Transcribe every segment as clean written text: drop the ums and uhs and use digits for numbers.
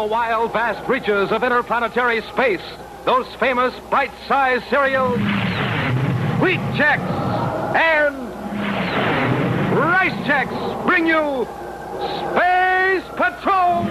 the wild, vast reaches of interplanetary space, those famous bite-sized cereals, Wheat Chex and Rice Chex bring you Space Patrol!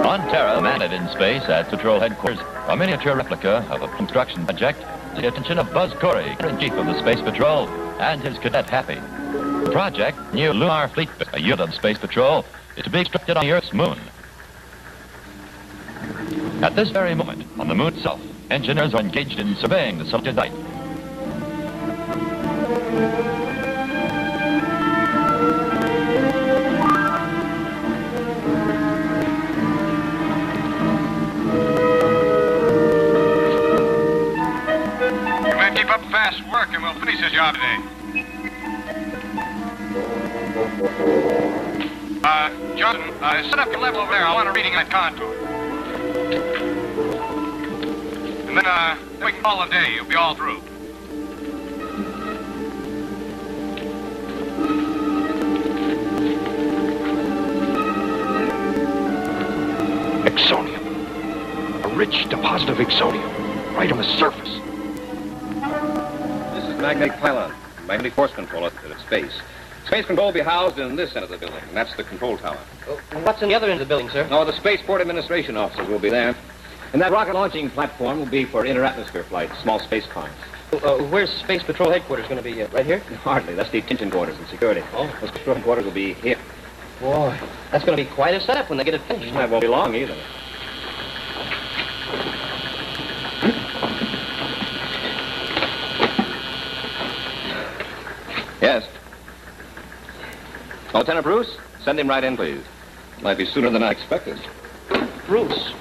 On Terra, landed in space at Patrol Headquarters, a miniature replica of a construction project to the attention of Buzz Corey, Chief of the Space Patrol, and his cadet Happy. The project, new Lunar Fleet, a unit of Space Patrol, is to be constructed on the Earth's moon. At this very moment, on the moon itself, engineers are engaged in surveying the selected site. Keep up fast work and we'll finish this job today. Johnson, set up your level over there. I want a reading that contour. And then we can call it a day. You'll be all through. Exonium. A rich deposit of exonium. Right on the surface. Magnetic pylon, magnetic force control at space. Space control will be housed in this end of the building, and that's the control tower. What's in the other end of the building, sir? Oh, the Spaceport Administration offices will be there. And that rocket launching platform will be for inter-atmosphere flights, small space cars. Where's Space Patrol Headquarters going to be? Right here? Hardly. That's the detention quarters and security. Oh. Those control quarters will be here. Boy, that's going to be quite a setup when they get it finished. That won't be long either. Yes. Lieutenant Bruce, send him right in, please. Might be sooner than I expected. Bruce?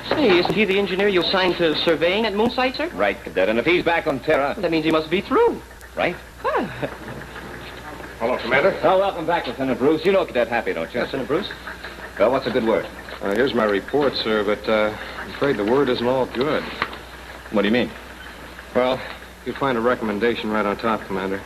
Say, isn't he the engineer you assigned to surveying at moon site, sir? Right, Cadet. And if he's back on Terra... That means he must be through. Right? Huh. Hello, Commander. Oh, welcome back, Lieutenant Bruce. You know Cadet Happy, don't you? Lieutenant Bruce? Well, what's a good word? Here's my report, sir, but I'm afraid the word isn't all good. What do you mean? Well, you'll find a recommendation right on top, Commander.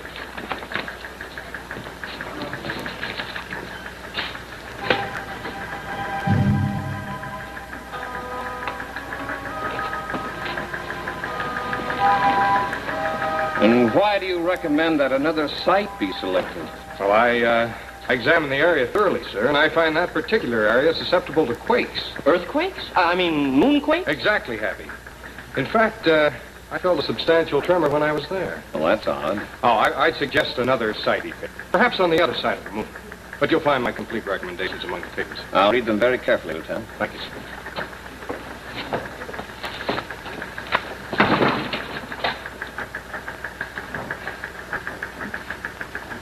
And why do you recommend that another site be selected? Well, I examined the area thoroughly, sir, and I find that particular area susceptible to quakes. Earthquakes? I mean, moonquakes? Exactly, Happy. In fact, I felt a substantial tremor when I was there. Well, that's odd. Oh, I'd suggest another site he picked. Perhaps on the other side of the moon. But you'll find my complete recommendations among the papers. I'll read them very carefully, Lieutenant. Thank you, sir.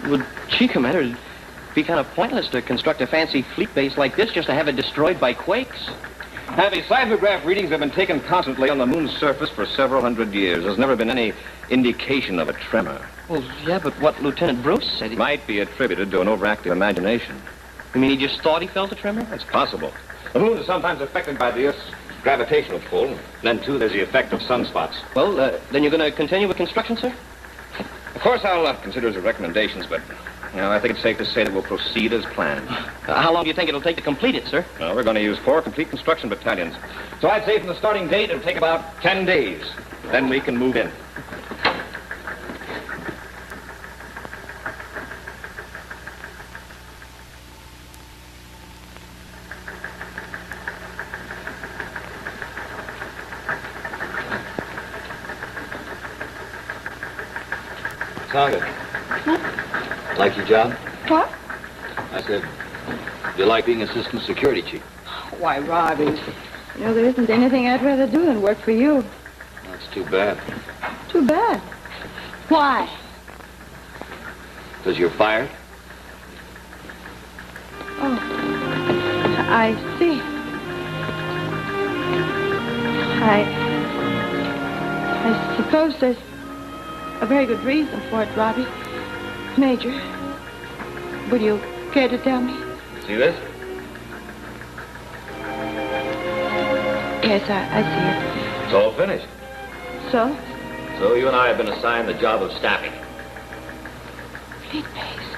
Well, gee, Commander, it'd be kind of pointless to construct a fancy fleet base like this just to have it destroyed by quakes. Happy, seismograph readings have been taken constantly on the moon's surface for several hundred years. There's never been any indication of a tremor. Well, yeah, but what Lieutenant Bruce said... It might be attributed to an overactive imagination. You mean he just thought he felt a tremor? It's possible. The moon is sometimes affected by the Earth's gravitational pull. And then, too, there's the effect of sunspots. Well, then you're going to continue with construction, sir? Of course, I'll consider the recommendations, but I think it's safe to say that we'll proceed as planned. How long do you think it'll take to complete it, sir? Well, we're going to use 4 complete construction battalions. So I'd say from the starting date, it'll take about 10 days. Then we can move in. Tonga. Like your job? What? I said, do you like being assistant security chief? Why, Robbie, you know, there isn't anything I'd rather do than work for you. That's too bad. Too bad. Why? Because you're fired? Oh, I see. I suppose there's a very good reason for it, Robbie. Major, would you care to tell me? See this? Yes, I see it. It's all finished. So? So you and I have been assigned the job of staffing. fleet base.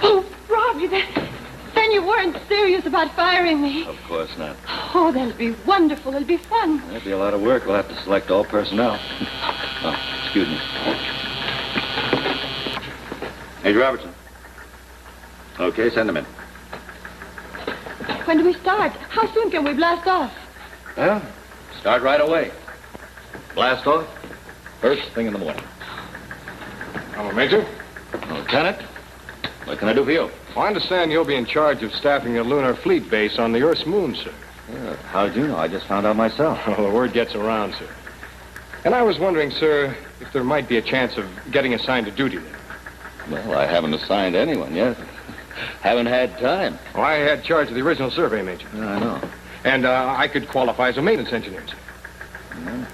Oh, Robbie, then you weren't serious about firing me. Of course not. Oh, that'll be wonderful. It'll be fun. That'll be a lot of work. We'll have to select all personnel. Oh, excuse me. Major Robertson. Okay, send him in. When do we start? How soon can we blast off? Well, start right away. Blast off first thing in the morning. Hello, Major. Lieutenant, what can I do for you? Well, I understand you'll be in charge of staffing a lunar fleet base on the Earth's moon, sir. Yeah, how'd you know? I just found out myself. Well, the word gets around, sir. And I was wondering, sir, if there might be a chance of getting assigned to duty there. Well, I haven't assigned anyone yet. Haven't had time. Well, I had charge of the original survey, Major. Yeah, I know. And I could qualify as a maintenance engineer, sir. Yeah.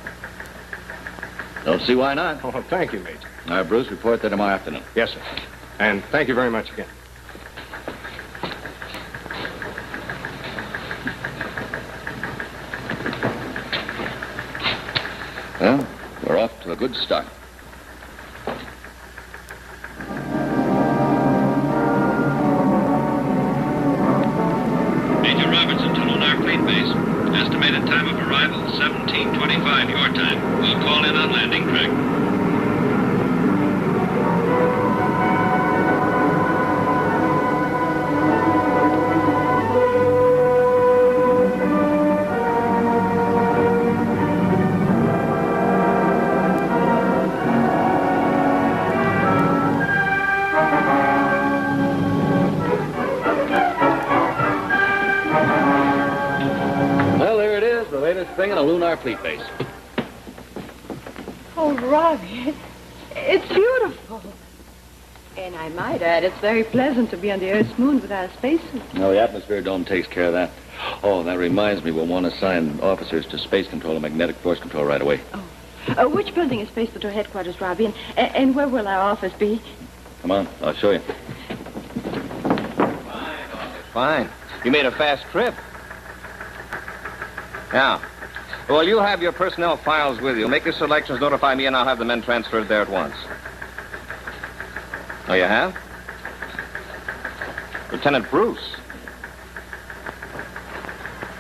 Don't see why not. Oh, thank you, Major. All right, Bruce, report there tomorrow afternoon. Yes, sir. And thank you very much again. Well, we're off to a good start. Major Robertson to Lunar Fleet Base. Estimated time of arrival, 17:25 your time. We'll call in on landing, Craig. Well, there it is, the latest thing in a lunar fleet base. Oh, Robbie, it's beautiful. And I might add, it's very pleasant to be on the Earth's moon without a spacesuit. No, the atmosphere dome takes care of that. Oh, that reminds me, we'll want to assign officers to space control and magnetic force control right away. Which building is Space Patrol headquarters, Robbie? And where will our office be? Come on, I'll show you. Fine. You made a fast trip. Now, well, you have your personnel files with you. Make your selections, notify me, and I'll have the men transferred there at once. Oh, you have? Lieutenant Bruce.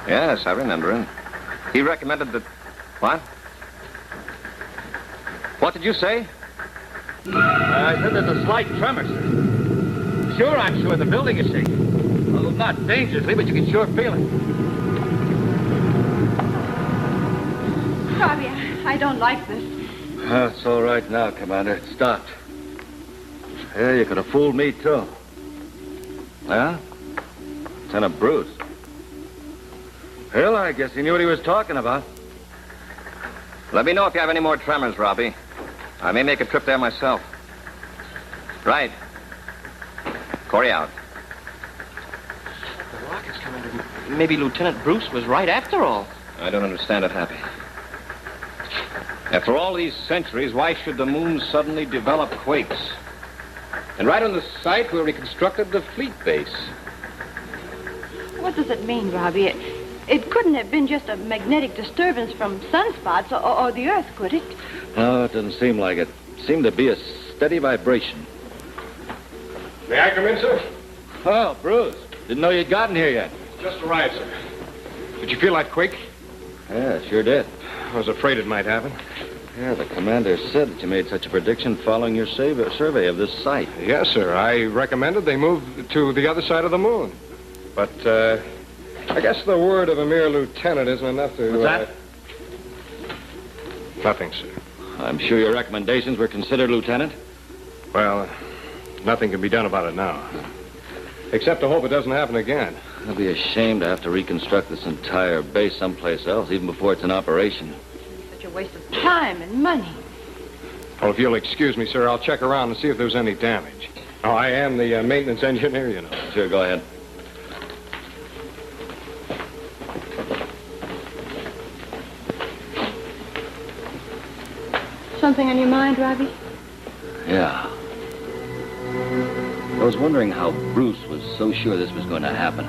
Yes, I remember him. He recommended that... What? What did you say? I said there's a slight tremor, sir. Sure, I'm sure the building is shaking. Well, not dangerously, but you can sure feel it. Robbie, I don't like this. It's all right now, Commander. It stopped. Yeah, you could have fooled me, too. Yeah? Lieutenant Bruce. Well, I guess he knew what he was talking about. Let me know if you have any more tremors, Robbie. I may make a trip there myself. Right. Corey out. The rockets, Commander. Maybe Lieutenant Bruce was right after all. I don't understand it, Happy. After all these centuries, why should the moon suddenly develop quakes? And right on the site where we constructed the fleet base. What does it mean, Robbie? It couldn't have been just a magnetic disturbance from sunspots or the Earth, could it? No, it doesn't seem like it. It seemed to be a steady vibration. May I come in, sir? Oh, Bruce. Didn't know you'd gotten here yet. Just arrived, sir. Did you feel that quake? Yeah, sure did. I was afraid it might happen. Yeah, the commander said that you made such a prediction following your survey of this site. Yes, sir. I recommended they move to the other side of the moon. But, I guess the word of a mere lieutenant isn't enough to... What's that? Nothing, sir. I'm sure your recommendations were considered, Lieutenant. Well, nothing can be done about it now. Except to hope it doesn't happen again. It'll be a shame to have to reconstruct this entire base someplace else, even before it's in operation. Such a waste of time and money. Well, if you'll excuse me, sir, I'll check around and see if there's any damage. Oh, I am the maintenance engineer, you know. Sure, go ahead. Something on your mind, Robbie? Yeah. I was wondering how Bruce was so sure this was going to happen.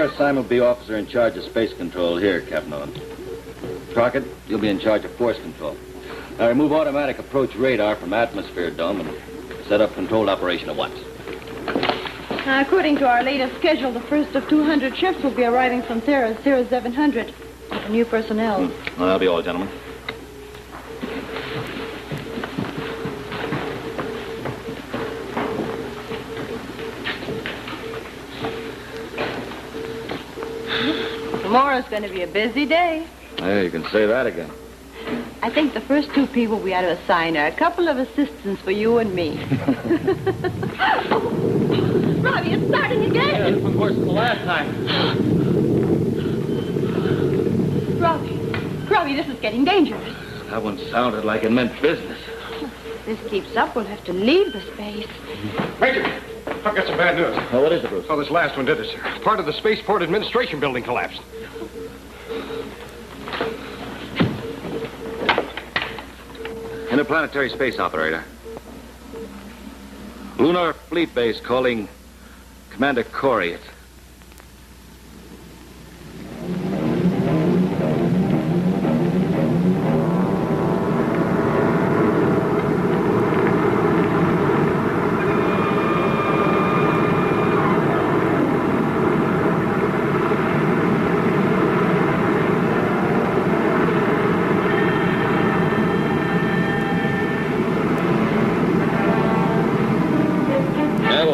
assignment will be officer in charge of space control here, Captain Owen. Crockett, you'll be in charge of force control. Now remove automatic approach radar from atmosphere dome and set up controlled operation at once. According to our latest schedule, the first of 200 ships will be arriving from Theros 0700. New personnel. Well, that'll be all, gentlemen. Tomorrow's going to be a busy day. Yeah, you can say that again. I think the first two people we ought to assign are a couple of assistants for you and me. Robbie, it's starting again. Yeah, this one's worse than the last time. Robbie, this is getting dangerous. That one sounded like it meant business. If this keeps up, we'll have to leave the space. Major, I've got some bad news. Oh, what is it, Bruce? Oh, this last one did it, sir. Part of the Spaceport Administration building collapsed. Interplanetary space operator. Lunar Fleet Base calling Commander Corey.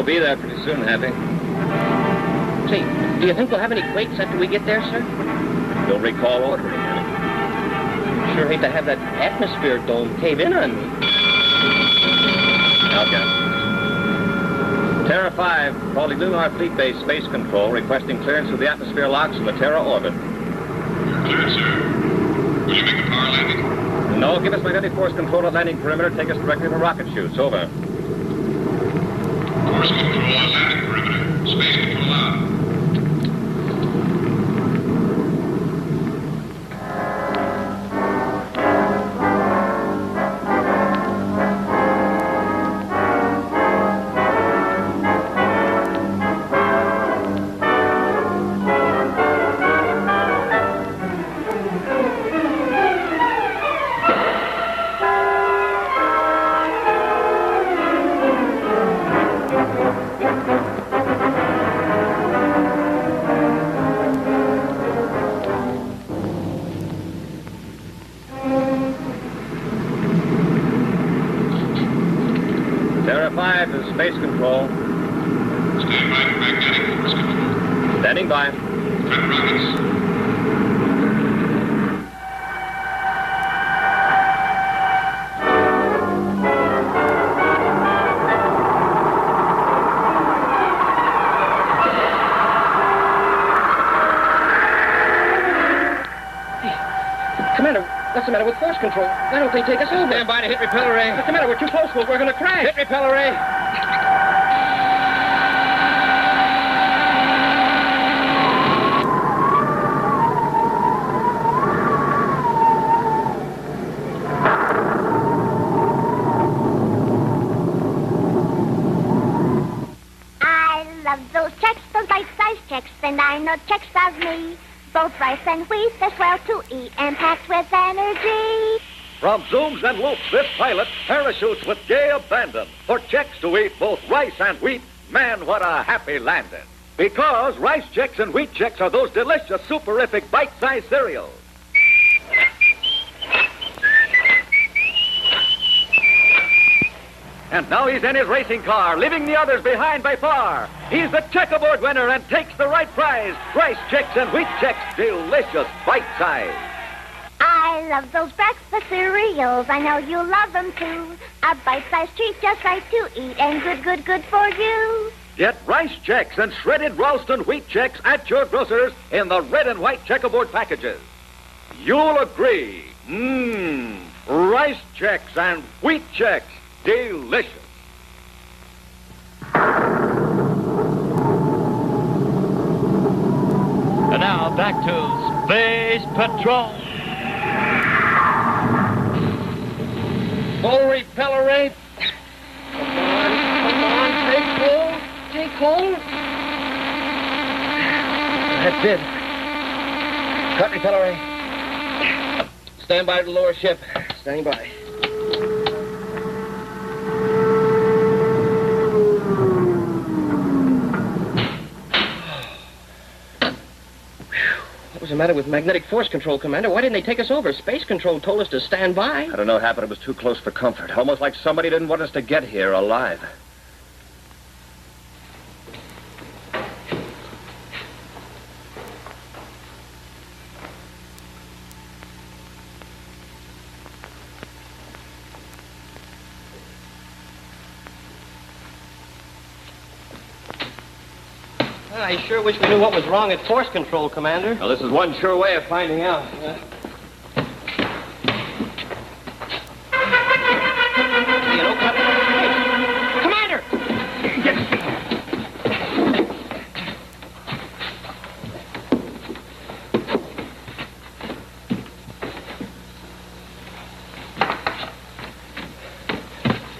Be there pretty soon, Happy. Say, do you think we'll have any quakes after we get there, sir? You'll recall ordering it. Sure hate to have that atmosphere dome cave in on me. I'll get it. Terra 5, calling Lunar Fleet Base Space Control, requesting clearance of the atmosphere locks in the Terra orbit. Cleared, sir. Will you make a power landing? No, give us magnetic force control at landing perimeter. Take us directly to rocket chutes. Over. Force control on landing perimeter. Space control out. Space control. Stand by for magnetic force control. Standing by. Prep rockets. Commander, what's the matter with force control? Why don't they take us over? Stand by to hit repeller ray. What's the matter? We're too close. We're going to crash. Hit repeller ray. I love those checks, those bite-sized checks, and I know checks love me. Both rice and wheat, as well to eat, and packed with energy. From zooms and loops, this pilot parachutes with gay abandon for checks to eat both rice and wheat. Man, what a happy landing. Because rice checks and wheat checks are those delicious, superific, bite-sized cereals. And now he's in his racing car, leaving the others behind by far. He's the checkerboard winner and takes the right prize. Rice checks and wheat checks, delicious, bite-sized. I love those breakfast cereals. I know you love them too. A bite-sized treat just right to eat and good for you. Get rice checks and shredded Ralston wheat checks at your grocer's in the red and white checkerboard packages. You'll agree. Rice checks and wheat checks. Delicious. And now back to Space Patrol. Full repeller rate. Come on, take hold. That's it. Cut artillery. Stand by to lower ship. Standing by. What was the matter with magnetic force control, Commander? Why didn't they take us over? Space control told us to stand by. I don't know what happened. It was too close for comfort. Almost like somebody didn't want us to get here alive. I sure wish we knew what was wrong at force control, Commander. Well, this is one sure way of finding out. You know, Captain? Hey, Commander!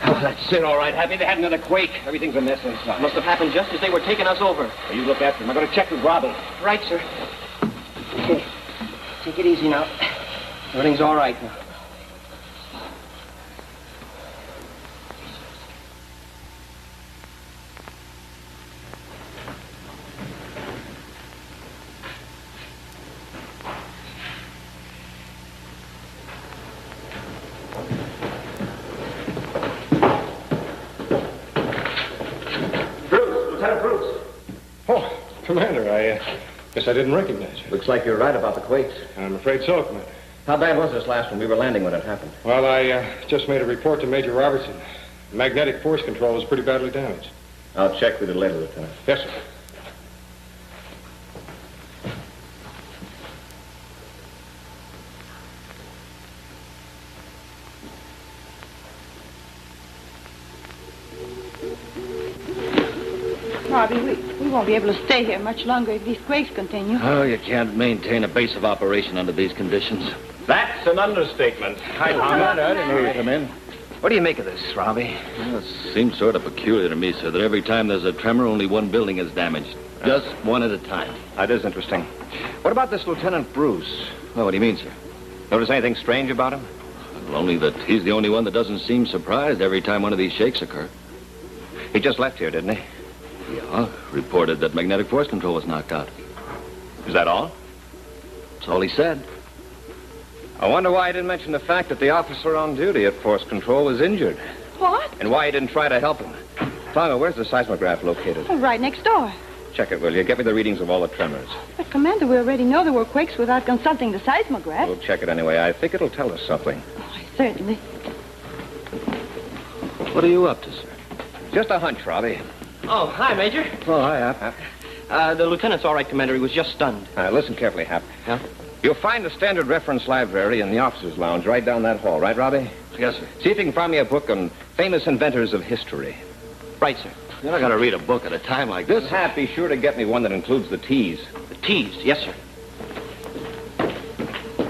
Oh, that's it, all right, Happy. They had another quake. Everything's a mess inside. Must have happened just as they were taking us over. Well, you look after him. I'm going to check with Robbie. Right, sir. Okay. Take it easy now. Everything's all right now. Oh, Commander, I guess I didn't recognize you. Looks like you're right about the quakes. I'm afraid so, Commander. How bad was this last one? We were landing when it happened. Well, I just made a report to Major Robertson. Magnetic force control is pretty badly damaged. I'll check with you later, Lieutenant. Yes, sir. Robbie, we won't be able to stay here much longer if these quakes continue. Oh, you can't maintain a base of operation under these conditions. That's an understatement. Hi, Commander. I didn't know you'd come in. What do you make of this, Robbie? Well, it seems sort of peculiar to me, sir, that every time there's a tremor, only one building is damaged. Just one at a time. That is interesting. What about this Lieutenant Bruce? Well, what do you mean, sir? Notice anything strange about him? Well, only that he's the only one that doesn't seem surprised every time one of these shakes occur. He just left here, didn't he? Yeah, reported that magnetic force control was knocked out. Is that all? That's all he said. I wonder why he didn't mention the fact that the officer on duty at force control was injured. What? And why he didn't try to help him. Farmer, where's the seismograph located? Oh, right next door. Check it, will you? Get me the readings of all the tremors. But, Commander, we already know there were quakes without consulting the seismograph. We'll check it anyway. I think it'll tell us something. Oh, certainly. What are you up to, sir? Just a hunch, Robbie. Oh, hi, Major. Oh, hi, Hap. The lieutenant's all right, Commander. He was just stunned. Listen carefully, Hap. Yeah? You'll find the standard reference library in the officers' lounge right down that hall, right, Robbie? Yes, sir. See if you can find me a book on famous inventors of history. Right, sir. You're not going to read a book at a time like this. Hap, be sure to get me one that includes the T's. The T's. Yes, sir.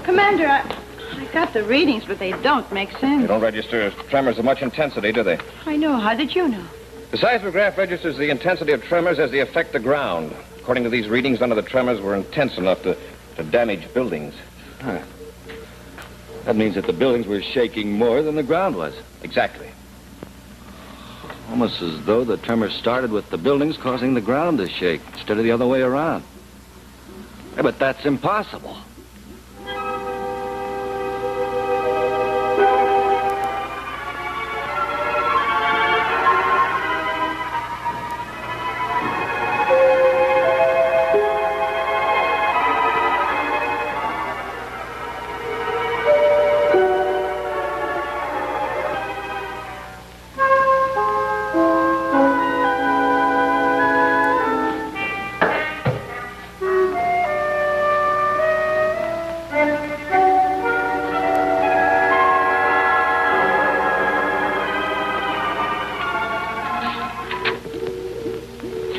Commander, I got the readings, but they don't make They sense. don't register tremors of much intensity, do they? I know. How did you know? The seismograph registers the intensity of tremors as they affect the ground. According to these readings, none of the tremors were intense enough to damage buildings. Huh. That means that the buildings were shaking more than the ground was. Exactly. Almost as though the tremor started with the buildings causing the ground to shake instead of the other way around. Yeah, but that's impossible.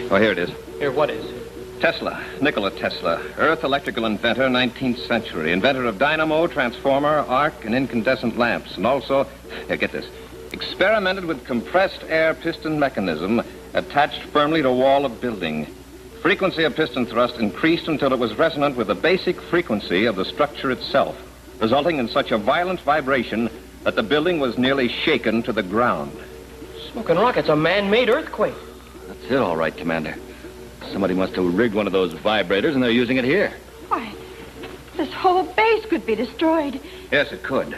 Oh, here it is. Here, what is? Tesla, Nikola Tesla, Earth electrical inventor, 19th century. Inventor of dynamo, transformer, arc, and incandescent lamps. And also, here, get this, experimented with compressed air piston mechanism attached firmly to wall of building. frequency of piston thrust increased until it was resonant with the basic frequency of the structure itself, resulting in such a violent vibration that the building was nearly shaken to the ground. Smoking rocket's a man-made earthquake. That's it, all right, Commander. Somebody must have rigged one of those vibrators, and they're using it here. Why, this whole base could be destroyed. Yes, it could.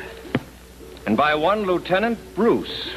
And by one Lieutenant Bruce.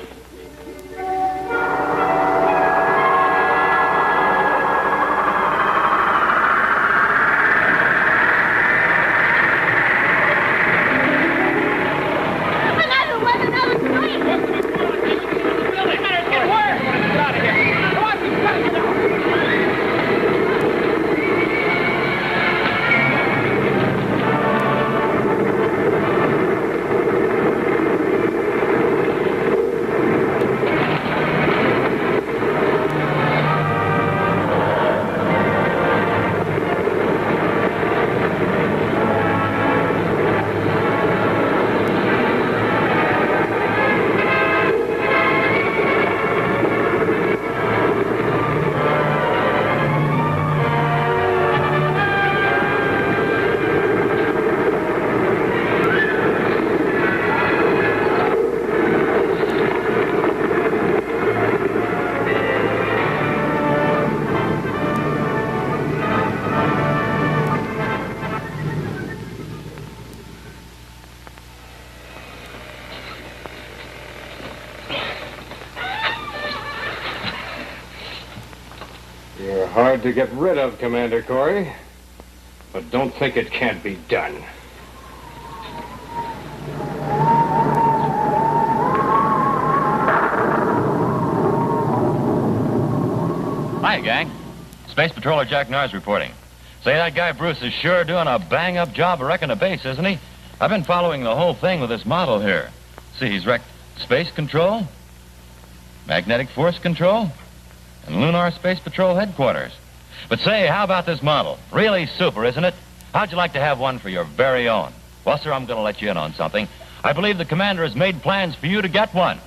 You're hard to get rid of, Commander Corey. But don't think it can't be done. Hi, gang. Space Patroller Jack Nars reporting. Say, that guy Bruce is sure doing a bang-up job of wrecking a base, isn't he? I've been following the whole thing with this model here. See, he's wrecked space control, magnetic force control, and Lunar Space Patrol headquarters. But say, how about this model? Really super, isn't it? How'd you like to have one for your very own? Well, sir, I'm going to let you in on something. I believe the commander has made plans for you to get one.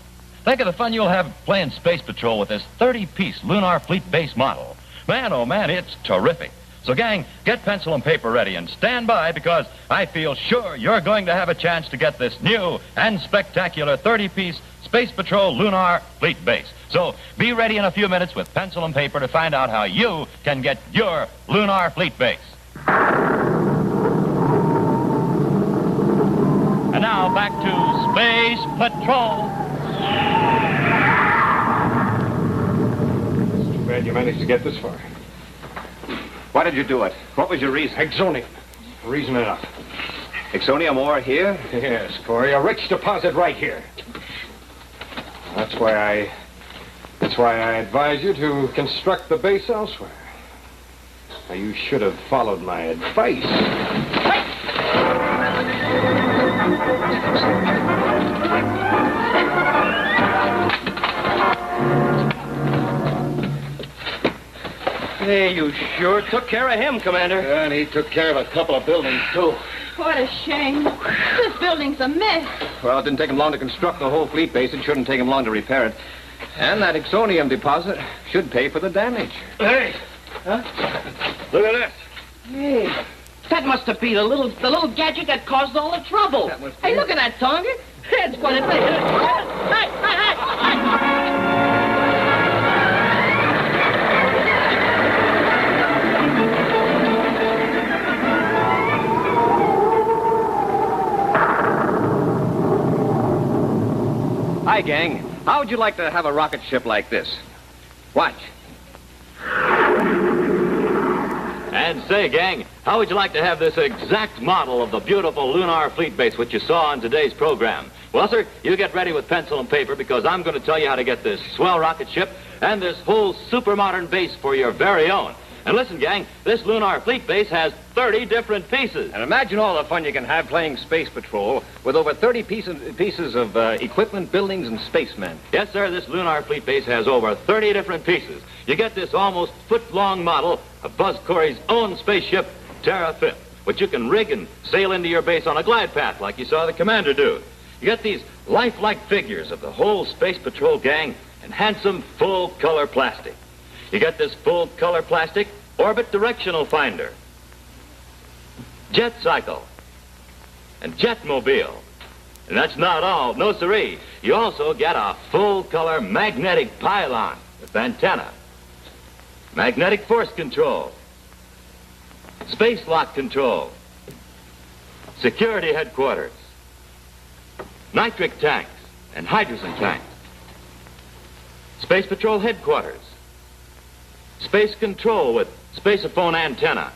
Think of the fun you'll have playing Space Patrol with this 30-piece Lunar Fleet base model. Man, oh man, it's terrific. So, gang, get pencil and paper ready and stand by, because I feel sure you're going to have a chance to get this new and spectacular 30-piece Space Patrol Lunar Fleet base. So be ready in a few minutes with pencil and paper to find out how you can get your Lunar Fleet base. And now back to Space Patrol. It's too bad you managed to get this far. Why did you do it? What was your reason? Exonium. Reason enough. Exonium ore here? Yes, Corey, a rich deposit right here. That's why I advise you to construct the base elsewhere. Now, you should have followed my advice. Hey, you sure took care of him, Commander. And he took care of a couple of buildings, too. What a shame. This building's a mess. Well, it didn't take him long to construct the whole fleet base. It shouldn't take him long to repair it. And that exonium deposit should pay for the damage. Hey! Huh? Look at this. Hey, that must have been the little gadget that caused all the trouble. Hey, look at that target. It's quite a thing. Hey, hey, hey, hey! Hi, gang. How would you like to have a rocket ship like this? Watch. And say, gang, how would you like to have this exact model of the beautiful Lunar Fleet base which you saw on today's program? Well, sir, you get ready with pencil and paper, because I'm going to tell you how to get this swell rocket ship and this whole super modern base for your very own. And listen, gang, this Lunar Fleet base has 30 different pieces. And imagine all the fun you can have playing Space Patrol with over 30 pieces of equipment, buildings, and spacemen. Yes, sir, this Lunar Fleet base has over 30 different pieces. You get this almost foot-long model of Buzz Corey's own spaceship, Terra 5, which you can rig and sail into your base on a glide path like you saw the commander do. You get these lifelike figures of the whole Space Patrol gang in handsome full-color plastic. You get this full-color plastic orbit directional finder, jet cycle, and jetmobile. And that's not all. No, siree. You also get a full-color magnetic pylon with antenna, magnetic force control, space lock control, security headquarters, nitric tanks and hydrogen tanks, Space Patrol headquarters, space control with spaceophone antenna,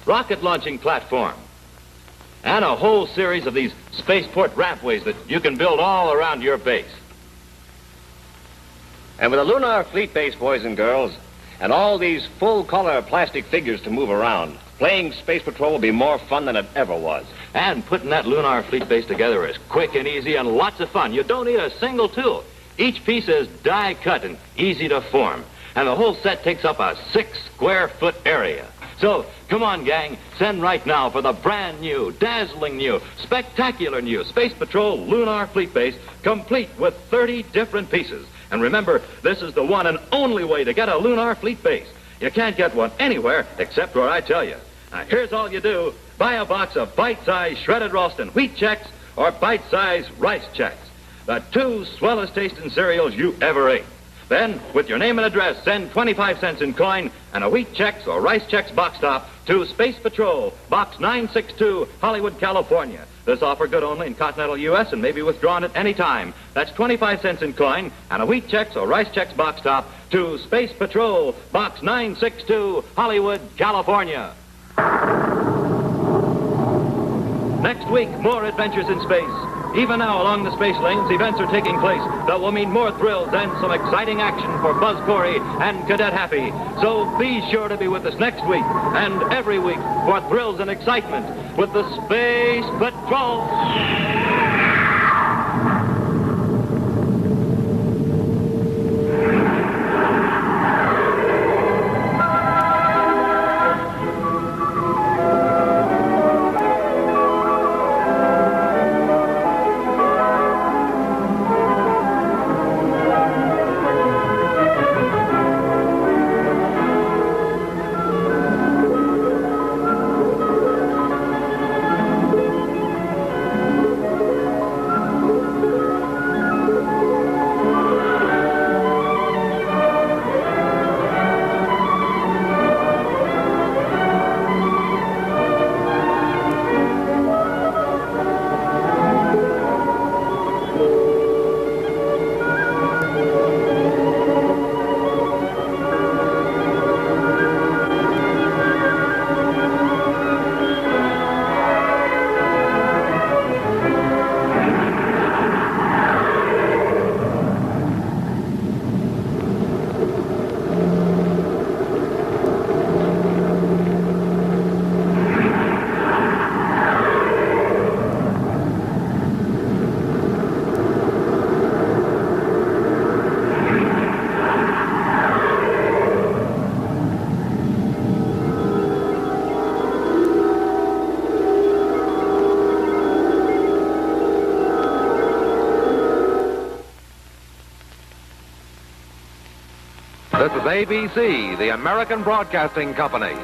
rocket launching platform, and a whole series of these spaceport rampways that you can build all around your base. And with a lunar fleet base, boys and girls, and all these full-color plastic figures to move around, playing Space Patrol will be more fun than it ever was. And putting that lunar fleet base together is quick and easy and lots of fun. You don't need a single tool. Each piece is die-cut and easy to form. And the whole set takes up a 6-square-foot area. So, come on, gang, send right now for the brand new, dazzling new, spectacular new Space Patrol Lunar Fleet Base, complete with 30 different pieces. And remember, this is the one and only way to get a Lunar Fleet Base. You can't get one anywhere except where I tell you. Now, here's all you do. Buy a box of bite-sized shredded Ralston wheat checks or bite-sized rice checks. The two swellest tasting cereals you ever ate. Then, with your name and address, send 25 cents in coin and a wheat checks or rice checks box top to Space Patrol, Box 962, Hollywood, California. This offer good only in continental U.S. and may be withdrawn at any time. That's 25 cents in coin and a wheat checks or rice checks box top to Space Patrol, Box 962, Hollywood, California. Next week, more adventures in space. Even now, along the space lanes, events are taking place that will mean more thrills and some exciting action for Buzz Corey and Cadet Happy. So be sure to be with us next week and every week for thrills and excitement with the Space Patrol. This is ABC, the American Broadcasting Company.